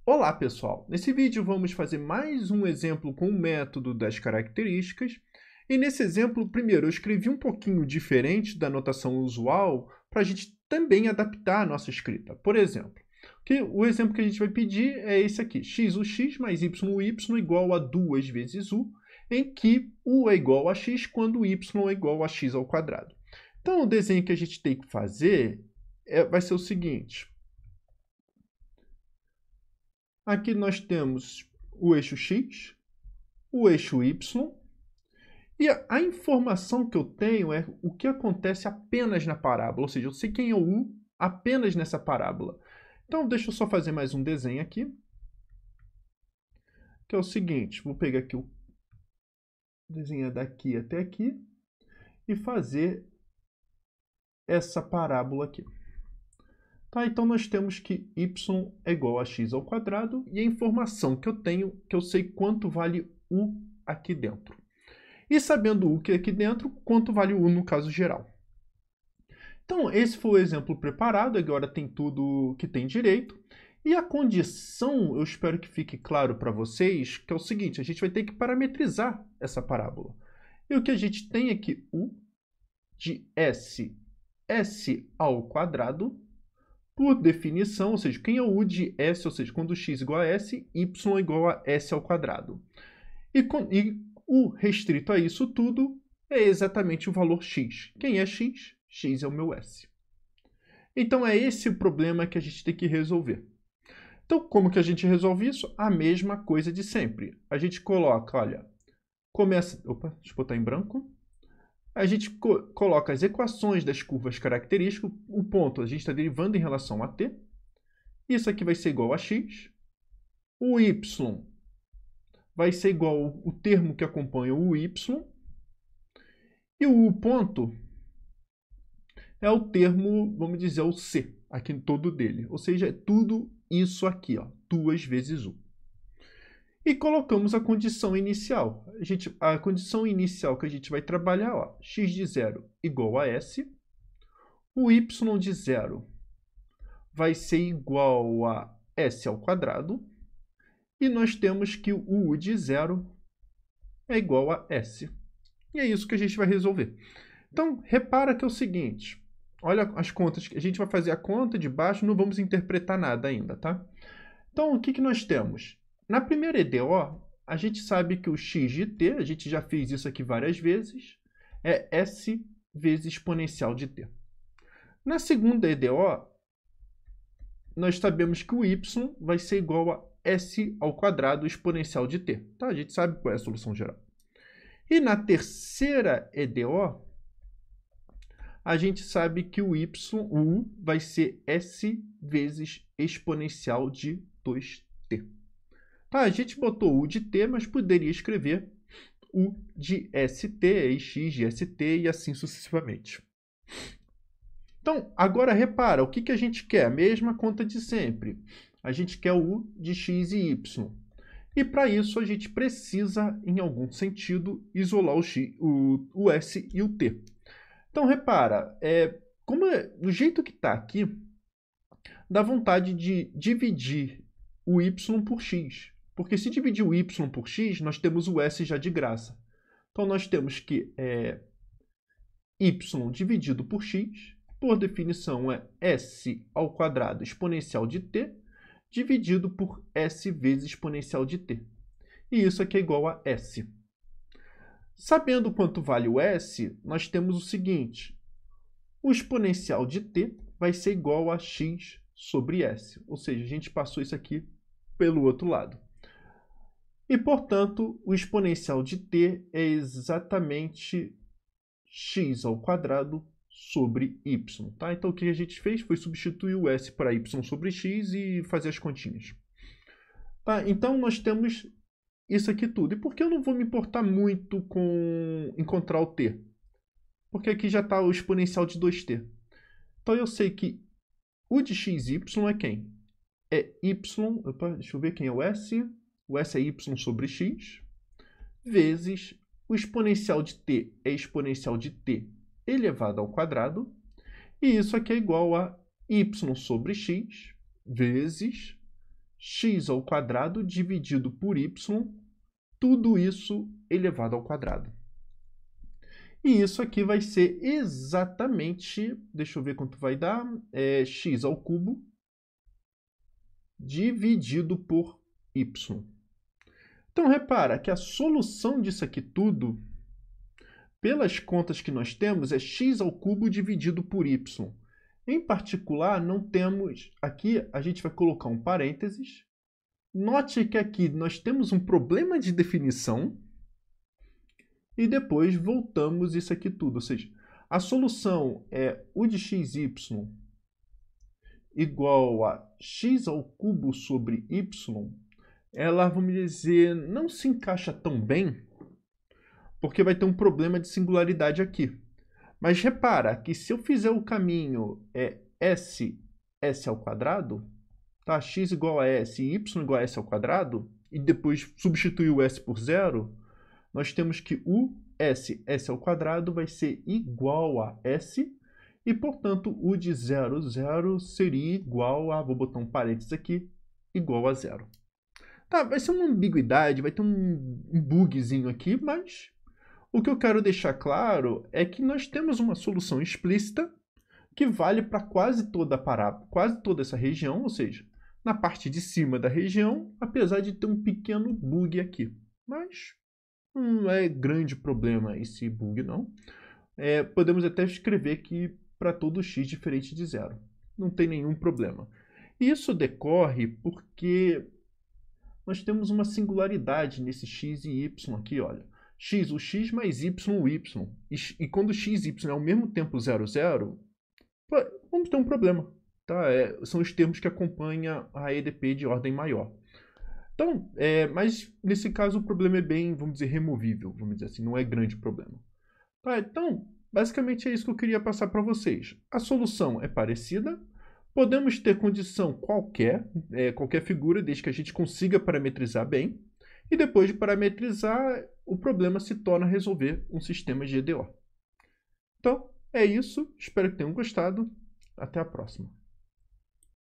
Olá, pessoal! Nesse vídeo vamos fazer mais um exemplo com o método das características. E nesse exemplo, primeiro, eu escrevi um pouquinho diferente da notação usual para a gente também adaptar a nossa escrita. Por exemplo, o exemplo que a gente vai pedir é esse aqui, x, ux mais y, y igual a 2 vezes u, em que u é igual a x quando y é igual a x ao quadrado. Então, o desenho que a gente tem que fazer vai ser o seguinte. Aqui nós temos o eixo x, o eixo y, e a informação que eu tenho é o que acontece apenas na parábola, ou seja, eu sei quem é o u apenas nessa parábola. Então, deixa eu só fazer mais um desenho aqui, que é o seguinte, vou pegar aqui o desenho daqui até aqui e fazer essa parábola aqui. Tá, então nós temos que y é igual a x ao quadrado e a informação que eu tenho, que eu sei quanto vale u aqui dentro. E sabendo u que é aqui dentro, quanto vale u no caso geral. Então, esse foi o exemplo preparado, agora tem tudo que tem direito. E a condição, eu espero que fique claro para vocês, que é o seguinte, a gente vai ter que parametrizar essa parábola. E o que a gente tem é que u de s ao quadrado, por definição, ou seja, quem é o u de s, ou seja, quando x igual a s, y igual a s ao quadrado. E o restrito a isso tudo é exatamente o valor x. Quem é x? X é o meu s. Então, é esse o problema que a gente tem que resolver. Então, como que a gente resolve isso? A mesma coisa de sempre. A gente coloca, olha, começa... Opa, deixa eu botar em branco. A gente coloca as equações das curvas características. O ponto a gente está derivando em relação a t. Isso aqui vai ser igual a x. O y vai ser igual ao termo que acompanha o y. E o ponto é o termo, vamos dizer, o c, aqui em todo dele. Ou seja, é tudo isso aqui, ó, 2 vezes u. E colocamos a condição inicial. A condição inicial que a gente vai trabalhar, ó, x de 0 igual a s. O y de 0 vai ser igual a s ao quadrado. E nós temos que o u de 0 é igual a s. E é isso que a gente vai resolver. Então, repara que é o seguinte. Olha as contas. A gente vai fazer a conta de baixo, não vamos interpretar nada ainda, tá? Então, o que nós temos? Na primeira EDO, a gente sabe que o x de t, a gente já fez isso aqui várias vezes, é s vezes exponencial de t. Na segunda EDO, nós sabemos que o y vai ser igual a s ao quadrado exponencial de t. Tá? A gente sabe qual é a solução geral. E na terceira EDO, a gente sabe que o u vai ser s vezes exponencial de 2t. Tá, a gente botou u de t, mas poderia escrever u de st, e x de st e assim sucessivamente. Então, agora repara, o que a gente quer? A mesma conta de sempre. A gente quer o u de x e y. E para isso a gente precisa, em algum sentido, isolar o s e o t. Então, repara, do jeito que está aqui, dá vontade de dividir o y por x. Porque se dividir o y por x, nós temos o s já de graça. Então, nós temos que y dividido por x, por definição, é s ao quadrado exponencial de t, dividido por s vezes exponencial de t. E isso aqui é igual a s. Sabendo quanto vale o s, nós temos o seguinte. O exponencial de t vai ser igual a x sobre s. Ou seja, a gente passou isso aqui pelo outro lado. E, portanto, o exponencial de t é exatamente x ao quadrado sobre y. Tá? Então, o que a gente fez foi substituir o s para y sobre x e fazer as continhas. Tá? Então, nós temos isso aqui tudo. E por que eu não vou me importar muito com encontrar o t? Porque aqui já está o exponencial de 2t. Então, eu sei que o de x e y é quem? É y, opa, deixa eu ver quem é o s. O s é y sobre x, vezes o exponencial de t é exponencial de t elevado ao quadrado. E isso aqui é igual a y sobre x, vezes x ao quadrado dividido por y, tudo isso elevado ao quadrado. E isso aqui vai ser exatamente, deixa eu ver quanto vai dar, x ao cubo dividido por y. Então, repara que a solução disso aqui tudo, pelas contas que nós temos, é x ao cubo dividido por y. Em particular, não temos... Aqui a gente vai colocar um parênteses. Note que aqui nós temos um problema de definição. E depois voltamos isso aqui tudo. Ou seja, a solução é u de xy igual a x ao cubo sobre y. Ela, vamos dizer, não se encaixa tão bem, porque vai ter um problema de singularidade aqui. Mas repara que se eu fizer o caminho s ao quadrado, tá? X igual a s e y igual a s ao quadrado, e depois substituir o s por zero, nós temos que o s ao quadrado vai ser igual a s, e, portanto, u de 0, 0 seria igual a, vou botar um parênteses aqui, igual a 0. Tá, vai ser uma ambiguidade, vai ter um bugzinho aqui, mas o que eu quero deixar claro é que nós temos uma solução explícita que vale para quase toda a parábola, quase toda essa região, ou seja, na parte de cima da região, apesar de ter um pequeno bug aqui. Mas não é grande problema esse bug, não. Podemos até escrever que para todo x diferente de 0. Não tem nenhum problema. Isso decorre porque nós temos uma singularidade nesse x e y aqui, olha. X, o x mais y, o y. E quando x e y é ao mesmo tempo 0, 0, vamos ter um problema. Tá? São os termos que acompanham a EDP de ordem maior. Então, mas nesse caso o problema é bem, vamos dizer, removível, vamos dizer assim, não é grande problema. Tá? Então, basicamente é isso que eu queria passar para vocês. A solução é parecida. Podemos ter condição qualquer figura, desde que a gente consiga parametrizar bem. E depois de parametrizar, o problema se torna resolver um sistema de EDO. Então, é isso. Espero que tenham gostado. Até a próxima.